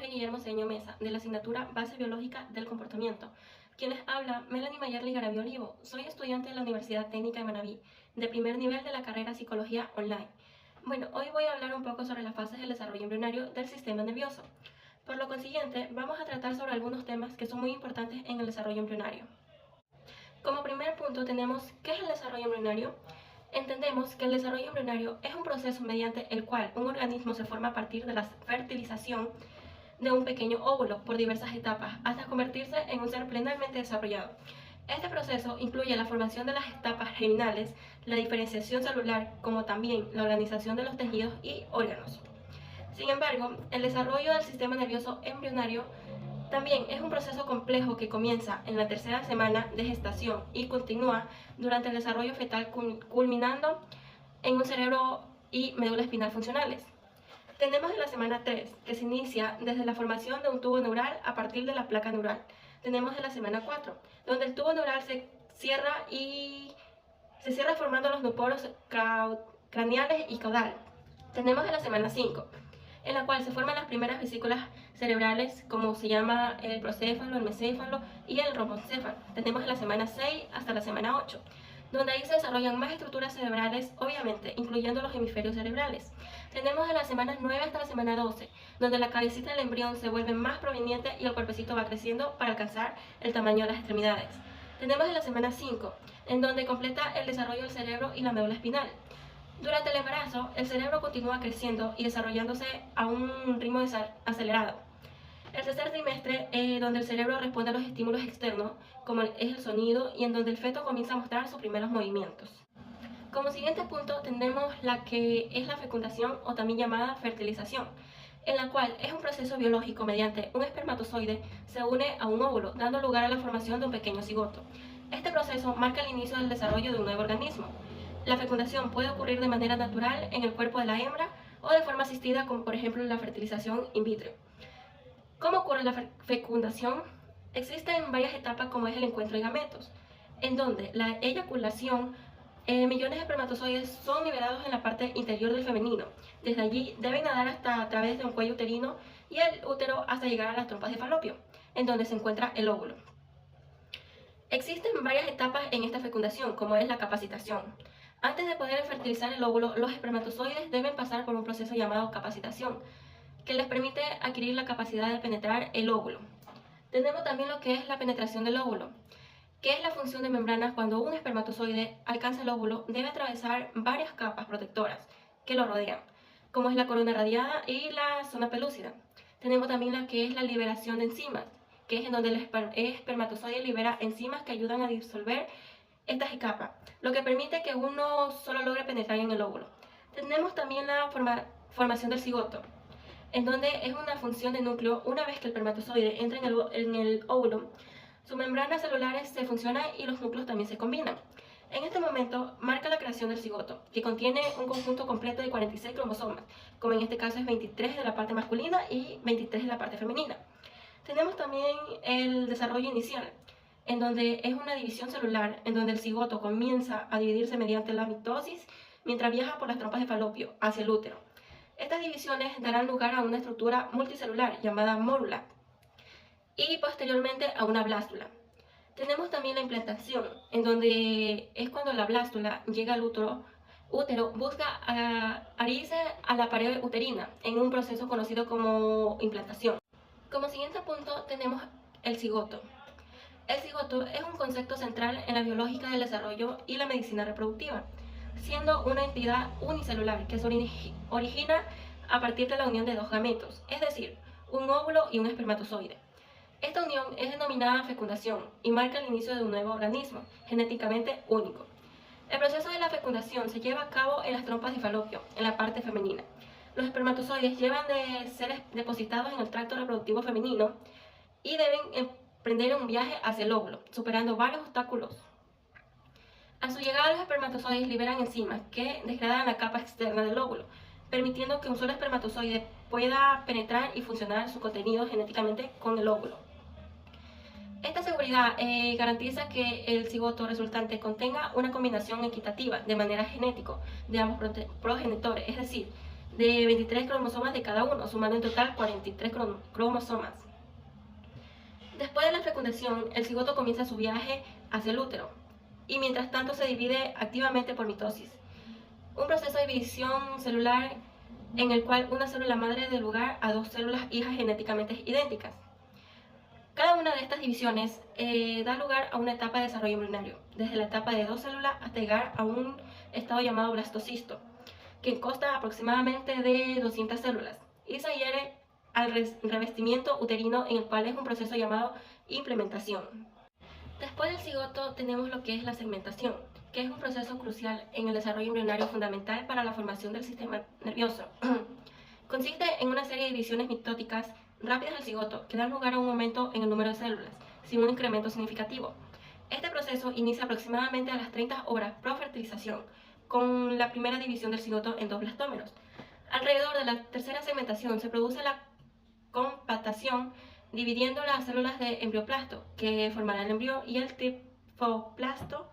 Jorge Guillermo Cedeño Mesa, de la asignatura Base Biológica del Comportamiento. Quien les habla, Melanie Mayerly Garavio Olivo. Soy estudiante de la Universidad Técnica de Manabí, de primer nivel de la carrera Psicología Online. Bueno, hoy voy a hablar un poco sobre las fases del desarrollo embrionario del sistema nervioso. Por lo consiguiente, vamos a tratar sobre algunos temas que son muy importantes en el desarrollo embrionario. Como primer punto tenemos, ¿qué es el desarrollo embrionario? Entendemos que el desarrollo embrionario es un proceso mediante el cual un organismo se forma a partir de la fertilización de un pequeño óvulo por diversas etapas hasta convertirse en un ser plenamente desarrollado. Este proceso incluye la formación de las etapas germinales, la diferenciación celular, como también la organización de los tejidos y órganos. Sin embargo, el desarrollo del sistema nervioso embrionario también es un proceso complejo que comienza en la tercera semana de gestación y continúa durante el desarrollo fetal, culminando en un cerebro y médula espinal funcionales. Tenemos en la semana 3, que se inicia desde la formación de un tubo neural a partir de la placa neural. Tenemos en la semana 4, donde el tubo neural se cierra formando los nuporos craneales y caudal. Tenemos en la semana 5, en la cual se forman las primeras vesículas cerebrales, como se llama el procéfalo, el meséfalo y el rombocéfalo. Tenemos en la semana 6 hasta la semana 8, donde ahí se desarrollan más estructuras cerebrales, obviamente, incluyendo los hemisferios cerebrales. Tenemos en las semanas 9 hasta la semana 12, donde la cabecita del embrión se vuelve más proveniente y el cuerpecito va creciendo para alcanzar el tamaño de las extremidades. Tenemos en la semana 5, en donde completa el desarrollo del cerebro y la médula espinal. Durante el embarazo, el cerebro continúa creciendo y desarrollándose a un ritmo acelerado. El tercer trimestre, donde el cerebro responde a los estímulos externos, como es el sonido, y en donde el feto comienza a mostrar sus primeros movimientos. Como siguiente punto tenemos la que es la fecundación, o también llamada fertilización, en la cual es un proceso biológico mediante un espermatozoide se une a un óvulo, dando lugar a la formación de un pequeño cigoto. Este proceso marca el inicio del desarrollo de un nuevo organismo. La fecundación puede ocurrir de manera natural en el cuerpo de la hembra o de forma asistida, como por ejemplo la fertilización in vitro. ¿Cómo ocurre la fecundación? Existen varias etapas, como es el encuentro de gametos, en donde la eyaculación, millones de espermatozoides son liberados en la parte interior del femenino. Desde allí deben nadar hasta a través de un cuello uterino y el útero hasta llegar a las trompas de falopio, en donde se encuentra el óvulo. Existen varias etapas en esta fecundación, como es la capacitación. Antes de poder fertilizar el óvulo, los espermatozoides deben pasar por un proceso llamado capacitación, que les permite adquirir la capacidad de penetrar el óvulo. Tenemos también lo que es la penetración del óvulo, que es la función de membranas. Cuando un espermatozoide alcanza el óvulo, debe atravesar varias capas protectoras que lo rodean, como es la corona radiada y la zona pelúcida. Tenemos también la que es la liberación de enzimas, que es en donde el espermatozoide libera enzimas que ayudan a disolver estas capas, lo que permite que uno solo logre penetrar en el óvulo. Tenemos también la formación del cigoto, en donde es una función de núcleo. Una vez que el espermatozoide entra en el óvulo, sus membranas celulares se funcionan y los núcleos también se combinan. En este momento marca la creación del cigoto, que contiene un conjunto completo de 46 cromosomas, como en este caso es 23 de la parte masculina y 23 de la parte femenina. Tenemos también el desarrollo inicial, en donde es una división celular, en donde el cigoto comienza a dividirse mediante la mitosis, mientras viaja por las trompas de falopio hacia el útero. Estas divisiones darán lugar a una estructura multicelular llamada mórula y posteriormente a una blástula. Tenemos también la implantación, en donde es cuando la blástula llega al útero, busca adherirse a la pared uterina en un proceso conocido como implantación. Como siguiente punto tenemos el cigoto. El cigoto es un concepto central en la biológica del desarrollo y la medicina reproductiva, siendo una entidad unicelular que se origina a partir de la unión de dos gametos, es decir, un óvulo y un espermatozoide. Esta unión es denominada fecundación y marca el inicio de un nuevo organismo, genéticamente único. El proceso de la fecundación se lleva a cabo en las trompas de falopio, en la parte femenina. Los espermatozoides llevan de ser depositados en el tracto reproductivo femenino y deben emprender un viaje hacia el óvulo, superando varios obstáculos. A su llegada, los espermatozoides liberan enzimas que degradan la capa externa del óvulo, permitiendo que un solo espermatozoide pueda penetrar y funcionar su contenido genéticamente con el óvulo. Esta seguridad garantiza que el cigoto resultante contenga una combinación equitativa de manera genética de ambos progenitores, es decir, de 23 cromosomas de cada uno, sumando en total 43 cromosomas. Después de la fecundación, el cigoto comienza su viaje hacia el útero y mientras tanto se divide activamente por mitosis, un proceso de división celular en el cual una célula madre da lugar a dos células hijas genéticamente idénticas. Cada una de estas divisiones da lugar a una etapa de desarrollo embrionario, desde la etapa de dos células hasta llegar a un estado llamado blastocisto, que consta aproximadamente de 200 células, y se adhiere al revestimiento uterino, en el cual es un proceso llamado implementación. Después del cigoto tenemos lo que es la segmentación, que es un proceso crucial en el desarrollo embrionario fundamental para la formación del sistema nervioso. Consiste en una serie de divisiones mitóticas rápidas del cigoto que dan lugar a un aumento en el número de células, sin un incremento significativo. Este proceso inicia aproximadamente a las 30 horas pro-fertilización, con la primera división del cigoto en dos blastómeros. Alrededor de la tercera segmentación se produce la compactación, dividiendo las células de embrioplasto, que formará el embrión, y el trifoplasto,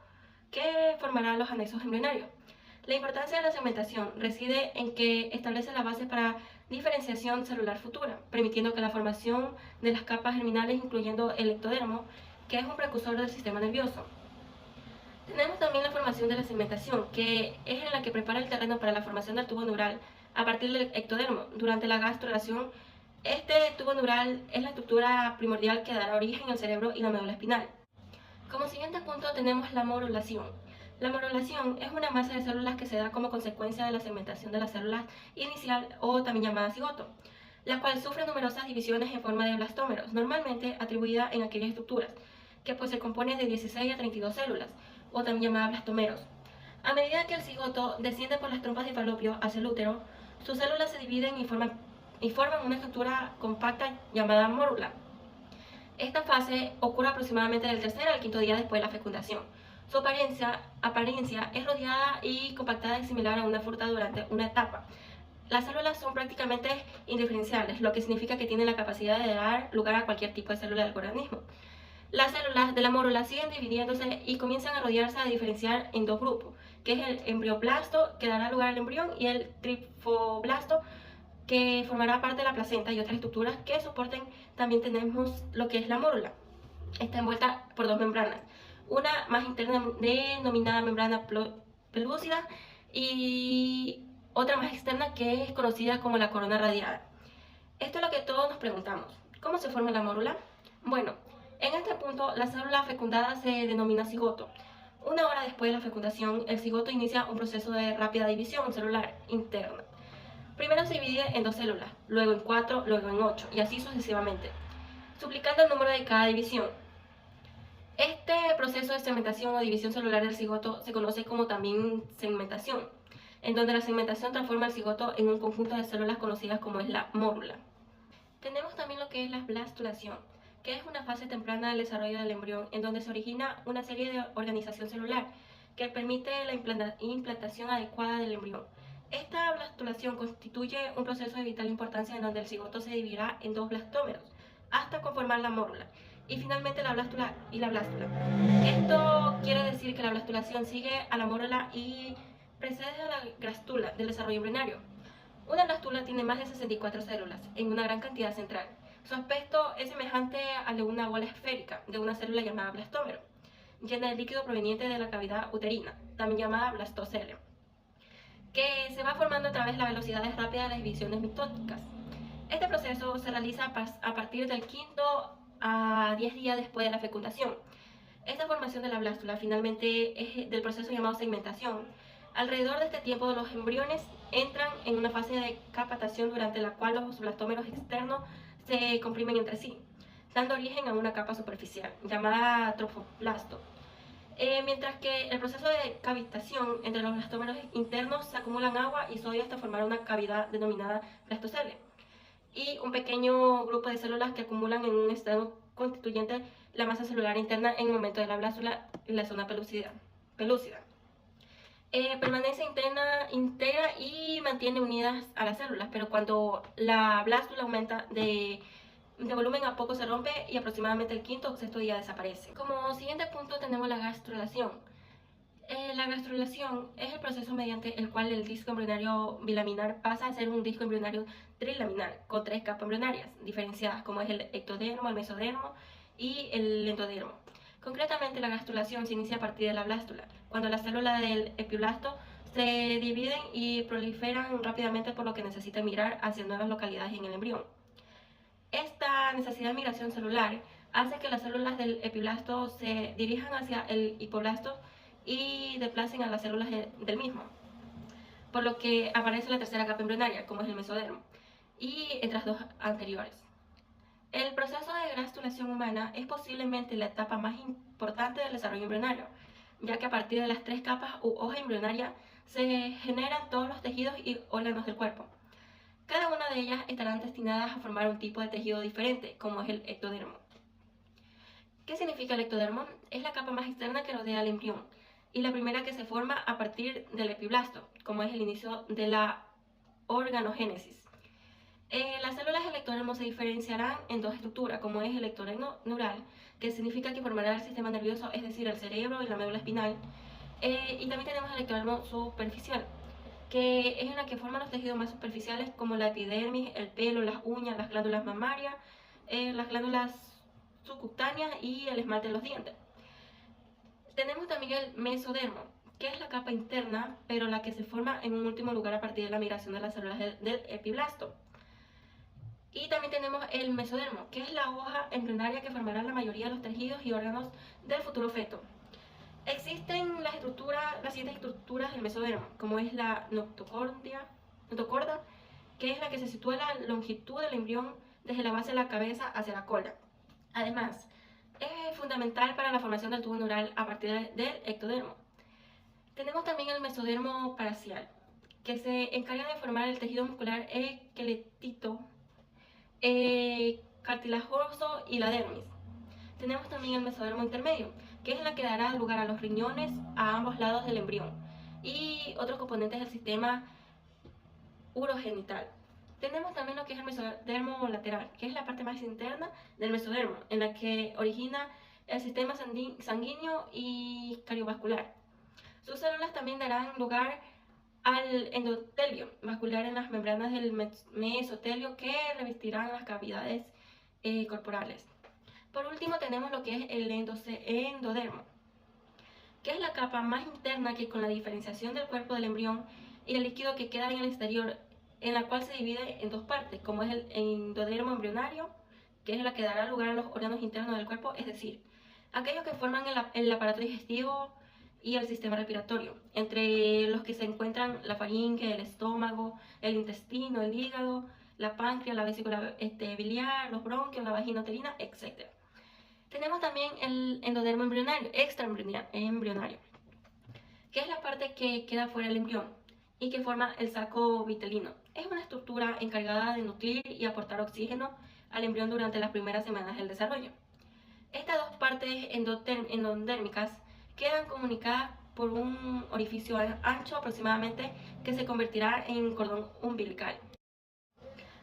que formará los anexos embrionarios. La importancia de la segmentación reside en que establece la base para diferenciación celular futura, permitiendo que la formación de las capas germinales, incluyendo el ectodermo, que es un precursor del sistema nervioso. Tenemos también la formación de la segmentación, que es en la que prepara el terreno para la formación del tubo neural a partir del ectodermo. Durante la gastrulación, este tubo neural es la estructura primordial que dará origen al cerebro y la médula espinal. Como siguiente punto tenemos la morulación. La morulación es una masa de células que se da como consecuencia de la segmentación de las células inicial, o también llamada cigoto, la cual sufre numerosas divisiones en forma de blastómeros, normalmente atribuida en aquellas estructuras, que pues se compone de 16 a 32 células, o también llamadas blastomeros. A medida que el cigoto desciende por las trompas de falopio hacia el útero, sus células se dividen y forman una estructura compacta llamada mórula. Esta fase ocurre aproximadamente del tercer al quinto día después de la fecundación. Su apariencia es rodeada y compactada y similar a una fruta durante una etapa. Las células son prácticamente indiferenciables, lo que significa que tienen la capacidad de dar lugar a cualquier tipo de célula del organismo. Las células de la mórula siguen dividiéndose y comienzan a rodearse, a diferenciar en dos grupos, que es el embrioblasto, que dará lugar al embrión, y el trifoblasto, que formará parte de la placenta y otras estructuras que soporten. También tenemos lo que es la mórula. Está envuelta por dos membranas, una más interna denominada membrana pelúcida y otra más externa que es conocida como la corona radiada. Esto es lo que todos nos preguntamos: ¿cómo se forma la mórula? Bueno, en este punto la célula fecundada se denomina cigoto. Una hora después de la fecundación, el cigoto inicia un proceso de rápida división celular interna. Primero se divide en dos células, luego en 4, luego en 8, y así sucesivamente, duplicando el número de cada división. Este proceso de segmentación o división celular del cigoto se conoce como también segmentación, en donde la segmentación transforma el cigoto en un conjunto de células conocidas como es la mórula. Tenemos también lo que es la blastulación, que es una fase temprana del desarrollo del embrión, en donde se origina una serie de organización celular que permite la implantación adecuada del embrión. Esta blastulación constituye un proceso de vital importancia, en donde el cigoto se dividirá en dos blastómeros hasta conformar la mórula, y finalmente la blástula y la blástula. Esto quiere decir que la blastulación sigue a la mórula y precede a la grástula del desarrollo embrionario. Una blástula tiene más de 64 células en una gran cantidad central. Su aspecto es semejante al de una bola esférica de una célula llamada blastómero, llena de líquido proveniente de la cavidad uterina, también llamada blastocele, que se va formando a través de las velocidades rápidas de las divisiones mitóticas. Este proceso se realiza a partir del quinto a 10 días después de la fecundación. Esta formación de la blástula finalmente es del proceso llamado segmentación. Alrededor de este tiempo, los embriones entran en una fase de captación, durante la cual los blastómeros externos se comprimen entre sí, dando origen a una capa superficial llamada trofoplasto. Mientras que el proceso de cavitación entre los blastómeros internos se acumulan agua y sodio hasta formar una cavidad denominada blastocele, y un pequeño grupo de células que acumulan en un estado constituyente la masa celular interna en el momento de la blástula en la zona pelúcida. Permanece íntegra y mantiene unidas a las células, pero cuando la blástula aumenta de volumen, a poco se rompe y aproximadamente el quinto o sexto día desaparece. Como siguiente punto tenemos la gastrulación. La gastrulación es el proceso mediante el cual el disco embrionario bilaminar pasa a ser un disco embrionario trilaminar con 3 capas embrionarias diferenciadas, como es el ectodermo, el mesodermo y el endodermo. Concretamente, la gastrulación se inicia a partir de la blástula, cuando las células del epiblasto se dividen y proliferan rápidamente, por lo que necesitan migrar hacia nuevas localidades en el embrión. Esta necesidad de migración celular hace que las células del epiblasto se dirijan hacia el hipoblasto y desplacen a las células del mismo, por lo que aparece la tercera capa embrionaria, como es el mesodermo, y entre las dos anteriores. El proceso de gastrulación humana es posiblemente la etapa más importante del desarrollo embrionario, ya que a partir de las 3 capas u hoja embrionaria se generan todos los tejidos y órganos del cuerpo. Cada una de ellas estarán destinadas a formar un tipo de tejido diferente, como es el ectodermo. ¿Qué significa el ectodermo? Es la capa más externa que rodea al embrión y la primera que se forma a partir del epiblasto, como es el inicio de la organogénesis. Las células del ectodermo se diferenciarán en 2 estructuras, como es el ectodermo neural, que significa que formará el sistema nervioso, es decir, el cerebro y la médula espinal, y también tenemos el ectodermo superficial, que es en la que forman los tejidos más superficiales, como la epidermis, el pelo, las uñas, las glándulas mamarias, las glándulas subcutáneas y el esmalte de los dientes. Tenemos también el mesodermo, que es la capa interna, pero la que se forma en un último lugar a partir de la migración de las células del epiblasto. Y también tenemos el mesodermo, que es la hoja embrionaria que formará la mayoría de los tejidos y órganos del futuro feto. Existen las siguientes estructuras del mesodermo, como es la notocorda, que es la que se sitúa a la longitud del embrión desde la base de la cabeza hacia la cola. Además, es fundamental para la formación del tubo neural a partir del ectodermo. Tenemos también el mesodermo parcial, que se encarga de formar el tejido muscular esquelético, cartilagoso y la dermis. Tenemos también el mesodermo intermedio, que es la que dará lugar a los riñones a ambos lados del embrión y otros componentes del sistema urogenital. Tenemos también lo que es el mesodermo lateral, que es la parte más interna del mesodermo, en la que origina el sistema sanguíneo y cardiovascular. Sus células también darán lugar al endotelio vascular en las membranas del mesotelio, que revestirán las cavidades corporales. Por último, tenemos lo que es el endodermo, que es la capa más interna, que con la diferenciación del cuerpo del embrión y el líquido que queda en el exterior, en la cual se divide en 2 partes, como es el endodermo embrionario, que es la que dará lugar a los órganos internos del cuerpo, es decir, aquellos que forman el aparato digestivo y el sistema respiratorio, entre los que se encuentran la faringe, el estómago, el intestino, el hígado, la páncreas, la vesícula biliar, los bronquios, la vagina uterina, etc. Tenemos también el endodermo embrionario, extraembrionario, que es la parte que queda fuera del embrión y que forma el saco vitelino. Es una estructura encargada de nutrir y aportar oxígeno al embrión durante las primeras semanas del desarrollo. Estas 2 partes endodérmicas quedan comunicadas por un orificio ancho aproximadamente, que se convertirá en cordón umbilical.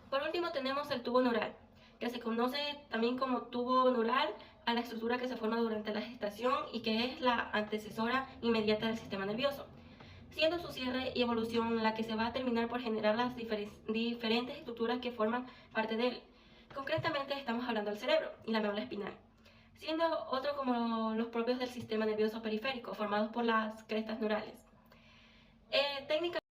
Por último, tenemos el tubo neural, que se conoce también como tubo neural a la estructura que se forma durante la gestación y que es la antecesora inmediata del sistema nervioso, siendo su cierre y evolución la que se va a terminar por generar las diferentes estructuras que forman parte de él. Concretamente estamos hablando del cerebro y la médula espinal, siendo otros como los propios del sistema nervioso periférico, formados por las crestas neurales. Técnicamente